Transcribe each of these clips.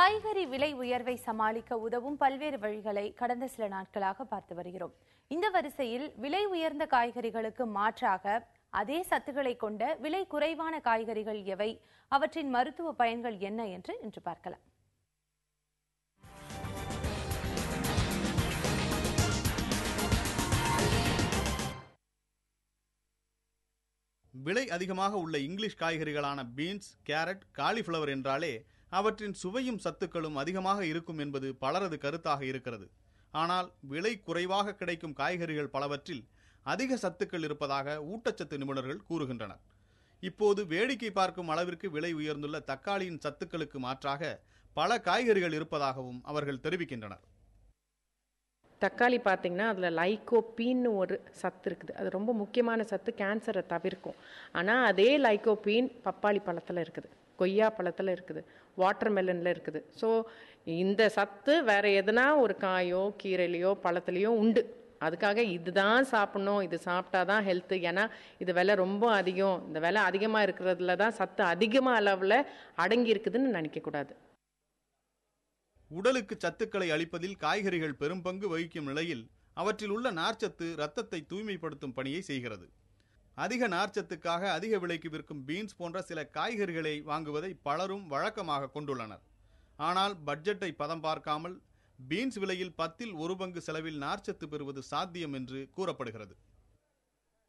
காய்கறி விலை உயர்வை சமாளிக்க உதவும் பல்வேறு வழிகளை கடந்த சில நாட்களாக பார்த்து வருகிறோம். இந்த வரிசையில் விலை உயர்ந்த காய்கறிகளுக்கு மாற்றாக அதே சத்துக்களை கொண்ட விலை குறைவான காய்கறிகள் எவை, அவற்றின் மருத்துவ பயன்கள் என்ன என்று இன்று பார்க்கலாம். விலை அதிகமாக உள்ள இங்கிலீஷ் காய்கறிகளான பீன்ஸ், கேரட், காலிஃபிளவர் என்றாலே அவற்றின் சுவையும் சத்துக்களும் அதிகமாக இருக்கும் என்பது பலரது கருத்தாக இருக்கிறது. ஆனால் விலை குறைவாக கிடைக்கும் காய்கறிகள் பலவற்றில் அதிக சத்துக்கள் இருப்பதாக ஊட்டச்சத்து நிபுணர்கள் கூறுகின்றனர். இப்போது வேடிக்கை பார்க்கும் அளவிற்கு விலை உயர்ந்துள்ள தக்காளியின் சத்துக்களுக்கு மாற்றாக பல காய்கறிகள் இருப்பதாகவும் அவர்கள் தெரிவிக்கின்றனர். தக்காளி பார்த்தீங்கன்னா அதில் லைகோபீன்னு ஒரு சத்து இருக்குது. அது ரொம்ப முக்கியமான சத்து, கேன்சரை தவிர்க்கும். ஆனால் அதே லைகோபீன் பப்பாளி பழத்தில் இருக்குது, கொய்யா பழத்தில் இருக்குது, வாட்டர் மெலனில் இருக்குது. ஸோ இந்த சத்து வேறு எதுனா ஒரு காயோ கீரையிலையோ பழத்துலையோ உண்டு. அதுக்காக இதுதான் சாப்பிட்ணும், இது சாப்பிட்டா தான் ஹெல்த்து, ஏன்னா இது விலை ரொம்ப அதிகம், இந்த விலை அதிகமாக இருக்கிறதுல தான் சத்து அதிகமாக அளவில் அடங்கி இருக்குதுன்னு நினைக்கக்கூடாது. உடலுக்கு சத்துக்களை அளிப்பதில் காய்கறிகள் பெரும் பங்கு வகிக்கும் நிலையில் அவற்றில் உள்ள நார்ச்சத்து இரத்தத்தை தூய்மைப்படுத்தும் பணியை செய்கிறது. அதிக நார்ச்சத்துக்காக அதிக விலைக்கு விற்கும் பீன்ஸ் போன்ற சில காய்கறிகளை வாங்குவதை பலரும் வழக்கமாக கொண்டுள்ளனர். ஆனால் பட்ஜெட்டை பதம் பார்க்காமல் பீன்ஸ் விலையில் 10ல் 1 பங்கு செலவில் நார்ச்சத்து பெறுவது சாத்தியம் என்று கூறப்படுகிறது.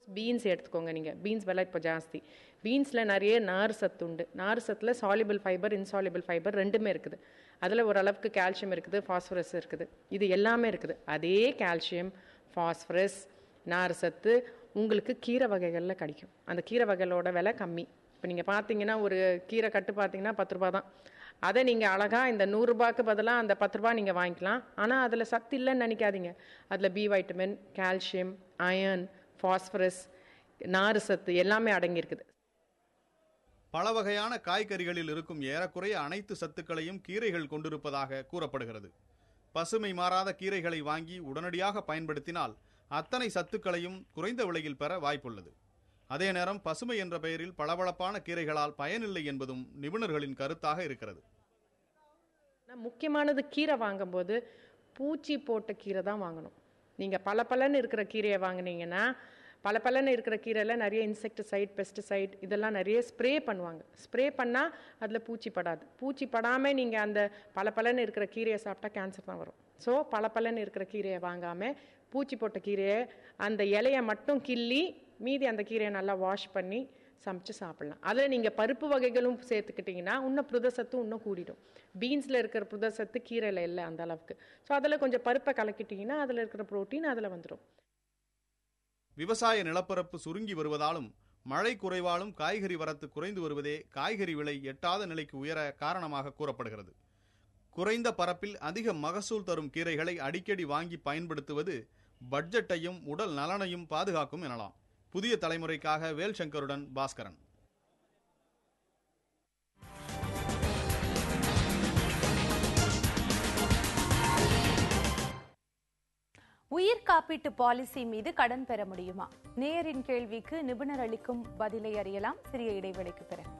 பீன்ஸ் எடுத்துக்கோங்க, நீங்கள் பீன்ஸ் விலை இப்போ ஜாஸ்தி. பீன்ஸில் நிறைய நார் சத்து உண்டு. நார் சத்தில் சாலிபிள் ஃபைபர், இன்சாலிபிள் ஃபைபர் ரெண்டுமே இருக்குது. அதில் ஓரளவுக்கு கால்சியம் இருக்குது, ஃபாஸ்பரஸ் இருக்குது, இது எல்லாமே இருக்குது. அதே கால்சியம், ஃபாஸ்பரஸ், நார் சத்து உங்களுக்கு கீரை வகைகளில் கிடைக்கும். அந்த கீரை வகைகளோட விலை கம்மி. இப்போ நீங்கள் பார்த்தீங்கன்னா ஒரு கீரை கட்டு பார்த்தீங்கன்னா 10 ரூபா தான். அதை நீங்கள் அழகாக இந்த 100 ரூபாய்க்கு பதிலாக அந்த 10 ரூபா நீங்கள் வாங்கிக்கலாம். ஆனால் அதில் சத்து இல்லைன்னு நினைக்காதீங்க. அதில் B vitamin, calcium, iron, phosphorus, நார் சத்து எல்லாமே அடங்கியிருக்குது. பல வகையான காய்கறிகளில் இருக்கும் ஏறக்குறைய அனைத்து சத்துக்களையும் கீரைகள் கொண்டிருப்பதாக கூறப்படுகிறது. பசுமை மாறாத கீரைகளை வாங்கி உடனடியாக பயன்படுத்தினால் அத்தனை சத்துக்களையும் குறைந்த விலையில் பெற வாய்ப்புள்ளது. அதே நேரம் பசுமை என்ற பெயரில் பளபளப்பான கீரைகளால் பயனில்லை என்பதும் நிபுணர்களின் கருத்தாக இருக்கிறது. முக்கியமானது, கீரை வாங்கும்போது பூச்சி போட்ட கீரை தான் வாங்கணும். நீங்கள் பலன்னு இருக்கிற கீரையை வாங்கினீங்கன்னா, பலன்னு இருக்கிற கீரையில் நிறைய இன்செக்டிசைட், பெஸ்டிசைட் இதெல்லாம் நிறைய ஸ்ப்ரே பண்ணுவாங்க. ஸ்ப்ரே பண்ணால் அதில் பூச்சி படாது. பூச்சி படாமல் நீங்கள் அந்த பலன்னு இருக்கிற கீரையை சாப்பிட்டா கேன்சர் தான் வரும். ஸோ பலன்னு இருக்கிற கீரையை வாங்காமல் பூச்சி போட்ட கீரையை அந்த இலையை மட்டும் கிள்ளி மீதி அந்த கீரையை நல்லா வாஷ் பண்ணி சமைச்சு சாப்பிட்லாம். அதில் நீங்கள் பருப்பு வகைகளும் சேர்த்துக்கிட்டிங்கன்னா இன்னும் புரதசத்து இன்னும் கூடிடும். பீன்ஸில் இருக்கிற புரதசத்து கீரையில் இல்லை அந்த அளவுக்கு. ஸோ அதில் கொஞ்சம் பருப்பை கலக்கிட்டிங்கன்னா அதில் இருக்கிற புரோட்டீன் அதில் வந்துடும். விவசாய நிலப்பரப்பு சுருங்கி வருவதாலும் மழை குறைவாலும் காய்கறி வரத்து குறைந்து வருவதே காய்கறி விலை எட்டாத நிலைக்கு உயர காரணமாக கூறப்படுகிறது. குறைந்த பரப்பில் அதிக மகசூல் தரும் கீரைகளை அடிக்கடி வாங்கி பயன்படுத்துவது பட்ஜெட்டையும் உடல் நலனையும் பாதுகாக்கும் எனலாம். புதிய தலைமுறைக்காக வேல்சங்கருடன் பாஸ்கரன். உயிர் காப்பீட்டு பாலிசி மீது கடன் பெற முடியுமா? நேயரின் கேள்விக்கு நிபுணர் அளிக்கும் பதிலை அறியலாம் சிறிய இடைவெளிக்கு பிறகு.